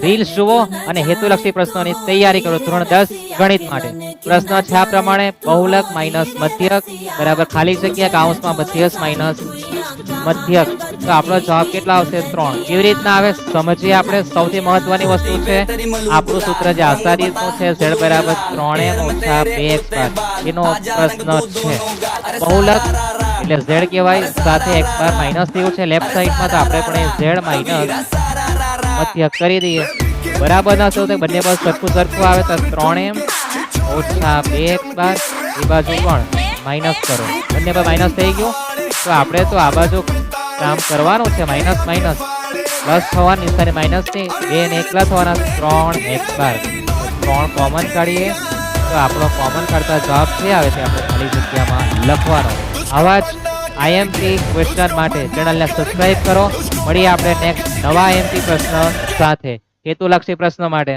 Reels જુઓ અને હેતુલક્ષી પ્રશ્નોની તૈયારી કરો ધોરણ 10 ગણિત માટે. પ્રશ્ન છે આ પ્રમાણે: બહુલક માઇનસ મધ્યક બરાબર ખાલી જગ્યા કૌંસમાં મધ્યસ્થ માઇનસ મધ્યક. તો આપણો જવાબ કેટલા આવશે? 3. કેવી રીતના આવે સમજીએ આપણે. સૌથી મહત્વની વસ્તુ છે આપણું સૂત્ર જે આસારીનું છે z બરાબર 3m - 2x એનો પ્રશ્ન છે. બહુલક એટલે z કહેવાય, સાથે x બાર માઇનસ થયું છે લેફ્ટ સાઈડમાં, તો આપણે પણ z માઇનસ મધ્યક કરી દઈએ. બરાબર ના થયું તો બંને બાજુ સરખું સરખું આવે તો 3m - 2x બાર એ બાજુ પણ માઇનસ કરો. બંને બાજુ માઇનસ થઈ ગયું તો આપણે તો આ બાજુ કામ કરવાનું છે માઇનસ માઇનસ પ્લસ થવાની નિશાની માઇનસ ની 2 ને એકલા થવાના 3x બાર. 3 કોમન કાઢીએ તો આપણો કોમન કાઢતા જવાબ જે આવે છે આપણે ખાલી જગ્યામાં લખવાનો. આવા જ આઈએમપી ક્વેશ્ચન માટે ચેનલને સબસ્ક્રાઇબ કરો. મળીએ આપણે નેક્સ્ટ નવા આઈએમપી પ્રશ્ન સાથે હેતુલક્ષી પ્રશ્ન માટે.